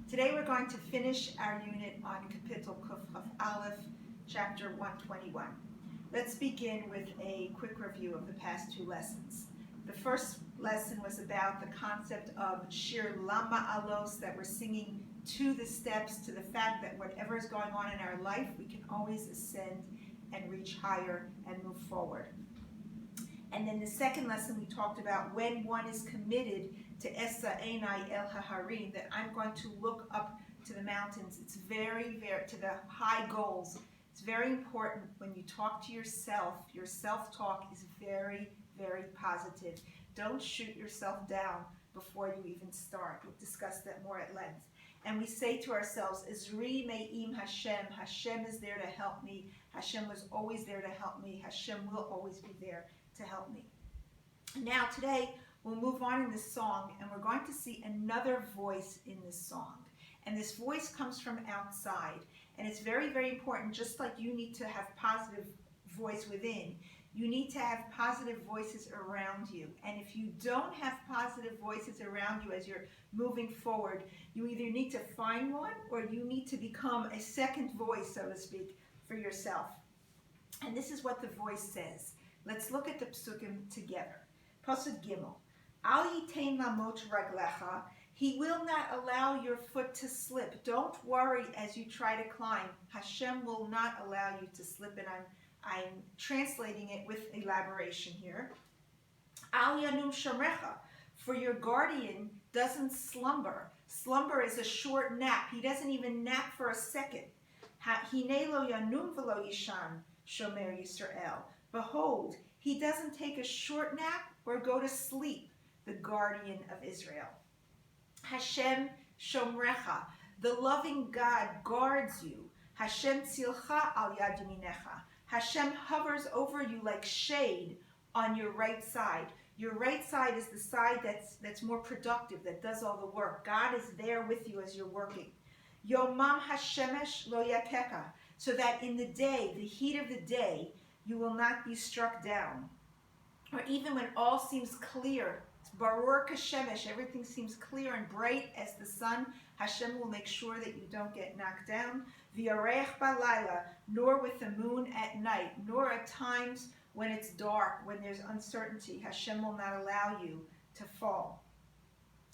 Today we're going to finish our unit on Kapitel Kuf Chaf Aleph, chapter 121. Let's begin with a quick review of the past two lessons. The first lesson was about the concept of Shir Lama Alos, that we're singing to the steps, to the fact that whatever is going on in our life, we can always ascend and reach higher and move forward. And then the second lesson we talked about when one is committed to Esa Einai El Haharim, that I'm going to look up to the mountains. It's very, to the high goals. It's very important when you talk to yourself. Your self-talk is very, very positive. Don't shoot yourself down before you even start. We'll discuss that more at length. And we say to ourselves, Ezri Me'im Hashem. Hashem is there to help me. Hashem was always there to help me. Hashem will always be there to help me. Now today we'll move on in this song, and we're going to see another voice in this song. And this voice comes from outside, and it's very, very important. Just like you need to have positive voice within, you need to have positive voices around you. And if you don't have positive voices around you as you're moving forward, you either need to find one or you need to become a second voice, so to speak, for yourself. And this is what the voice says. Let's look at the psukim together. Pasuk Gimel. Al yitain lamot raglecha. He will not allow your foot to slip. Don't worry as you try to climb. Hashem will not allow you to slip, and I'm translating it with elaboration here. Al yanum shomecha. For your guardian doesn't slumber. Slumber is a short nap. He doesn't even nap for a second. Hine lo yanum velo yishan shomer Yisrael. Behold, he doesn't take a short nap or go to sleep, the guardian of Israel. Hashem shomrecha, the loving God guards you. Hashem tzilcha al yad yaminecha. Hashem hovers over you like shade on your right side. Your right side is the side that's more productive, that does all the work. God is there with you as you're working. Yomam hashemesh lo yakeka, so that in the day, the heat of the day, you will not be struck down. Or even when all seems clear, barur kashemesh, everything seems clear and bright as the sun, Hashem will make sure that you don't get knocked down. V'yareich balayla, nor with the moon at night, nor at times when it's dark, when there's uncertainty, Hashem will not allow you to fall.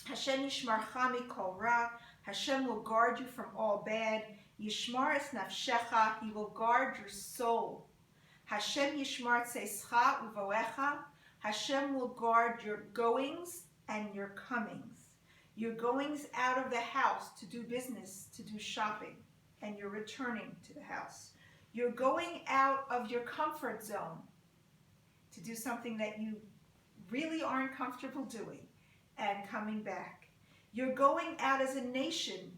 Hashem yishmarcha mikol ra, Hashem will guard you from all bad. Yishmar es nafshecha, He will guard your soul. Hashem yishmar tzeischa uvoecha. Hashem will guard your goings and your comings. Your goings out of the house to do business, to do shopping, and you're returning to the house. You're going out of your comfort zone to do something that you really aren't comfortable doing and coming back. You're going out as a nation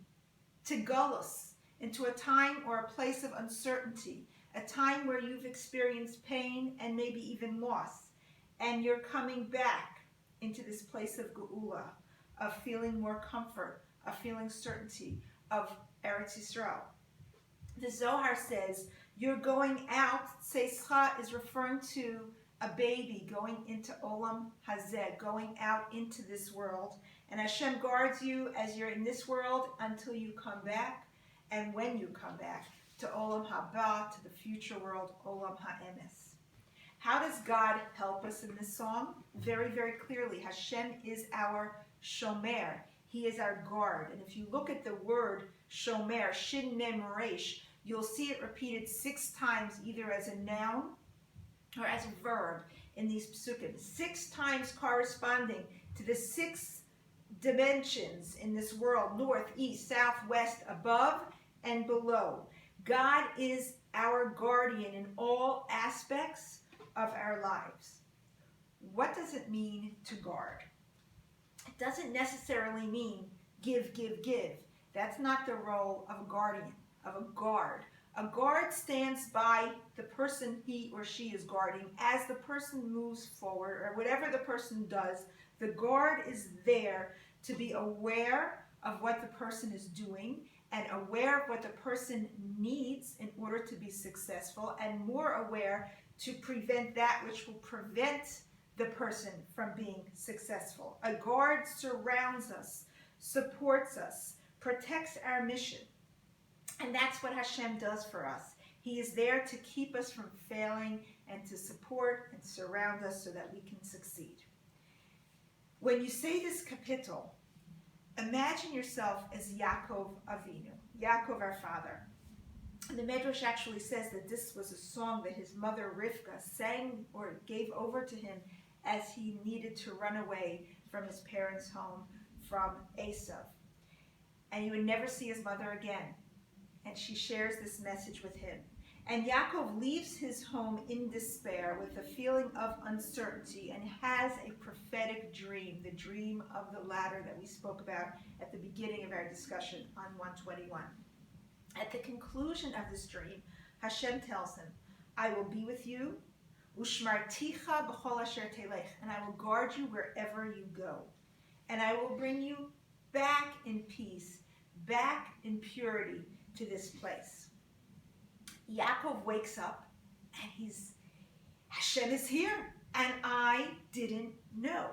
to Gullus, into a time or a place of uncertainty, a time where you've experienced pain and maybe even loss, and you're coming back into this place of geula, of feeling more comfort, of feeling certainty, of Eretz Yisrael. The Zohar says, you're going out, Seischa is referring to a baby going into Olam Hazeh, going out into this world, and Hashem guards you as you're in this world until you come back, and when you come back, to Olam Haba, to the future world, Olam Ha'emes. How does God help us in this song? Very, very clearly, Hashem is our shomer. He is our guard. And if you look at the word shomer, shin mem resh, you'll see it repeated 6 times, either as a noun or as a verb in these psukim. 6 times corresponding to the 6 dimensions in this world: north, east, south, west, above, and below. God is our guardian in all aspects of our lives. What does it mean to guard? It doesn't necessarily mean give, give, give. That's not the role of a guardian, of a guard. A guard stands by the person he or she is guarding as the person moves forward, or whatever the person does. The guard is there to be aware of what the person is doing and aware of what the person needs in order to be successful, and more aware to prevent that which will prevent the person from being successful. A guard surrounds us, supports us, protects our mission. And that's what Hashem does for us. He is there to keep us from failing and to support and surround us so that we can succeed. When you say this kapitel, imagine yourself as Yaakov Avinu, Yaakov our father. And the Medrash actually says that this was a song that his mother Rivka sang or gave over to him as he needed to run away from his parents' home from Esav. And he would never see his mother again. And she shares this message with him. And Yaakov leaves his home in despair with a feeling of uncertainty and has a prophetic dream, the dream of the ladder that we spoke about at the beginning of our discussion on 121. At the conclusion of this dream, Hashem tells him, I will be with you, ushmarticha b'chol asher telech, and I will guard you wherever you go. And I will bring you back in peace, back in purity to this place. Yaakov wakes up and Hashem is here, and I didn't know.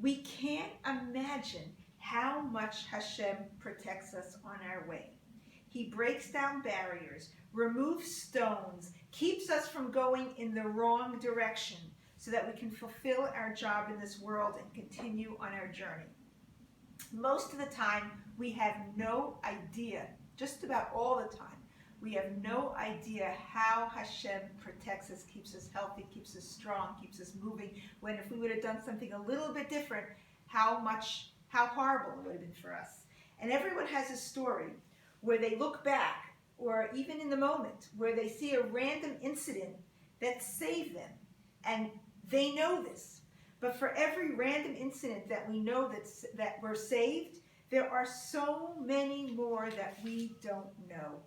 We can't imagine how much Hashem protects us on our way. He breaks down barriers, removes stones, keeps us from going in the wrong direction so that we can fulfill our job in this world and continue on our journey. Most of the time, we have no idea, just about all the time, we have no idea how Hashem protects us, keeps us healthy, keeps us strong, keeps us moving, when if we would have done something a little bit different, how horrible it would have been for us. And everyone has a story where they look back, or even in the moment, where they see a random incident that saved them. And they know this. But for every random incident that we know that we're saved, there are so many more that we don't know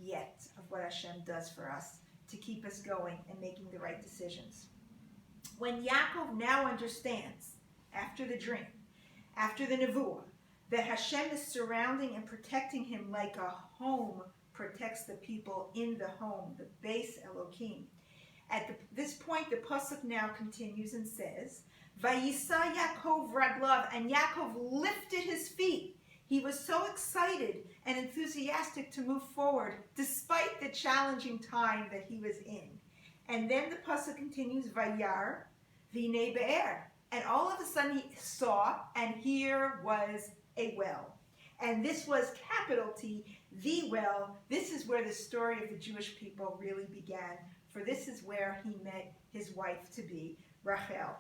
yet of what Hashem does for us to keep us going and making the right decisions. When Yaakov now understands, after the dream, after the nevuah, that Hashem is surrounding and protecting him like a home protects the people in the home, the Beis Elokim. At this point, the pasuk now continues and says, Vayisa Yaakov raglav, and Yaakov lifted his feet. He was so excited and enthusiastic to move forward despite the challenging time that he was in. And then the pasuk continues, Vayar v'nei be'er. And all of a sudden he saw, and here was a well. And this was capital T, the well. This is where the story of the Jewish people really began, for this is where he met his wife-to-be, Rachel.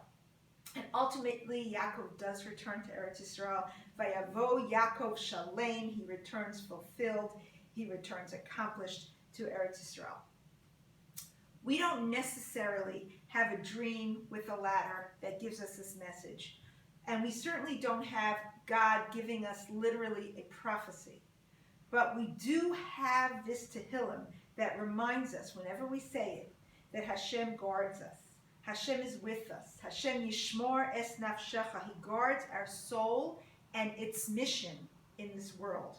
And ultimately, Yaakov does return to Eretz Yisrael. Vayavo Yaakov Shalem, he returns fulfilled, he returns accomplished to Eretz Yisrael. We don't necessarily have a dream with a ladder that gives us this message. And we certainly don't have God giving us literally a prophecy. But we do have this Tehillim that reminds us, whenever we say it, that Hashem guards us. Hashem is with us. Hashem yishmor es nafshecha. He guards our soul and its mission in this world.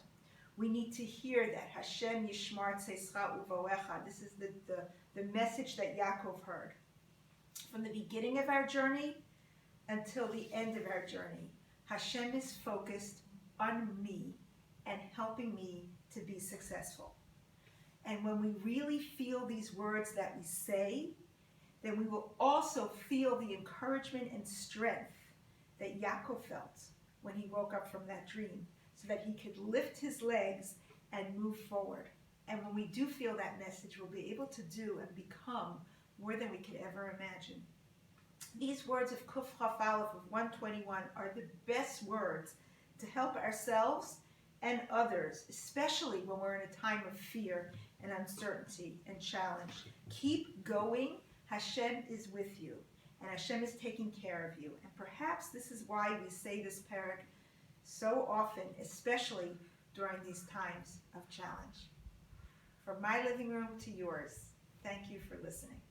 We need to hear that. Hashem yishmar tzeischa uvoecha. This is the message that Yaakov heard. From the beginning of our journey until the end of our journey, Hashem is focused on me and helping me to be successful. And when we really feel these words that we say, then we will also feel the encouragement and strength that Yaakov felt when he woke up from that dream, so that he could lift his legs and move forward. And when we do feel that message, we'll be able to do and become more than we could ever imagine. These words of Kuf Chaf Aleph of 121 are the best words to help ourselves and others, especially when we're in a time of fear and uncertainty and challenge. Keep going. Hashem is with you, and Hashem is taking care of you. And perhaps this is why we say this parak so often, especially during these times of challenge. From my living room to yours, thank you for listening.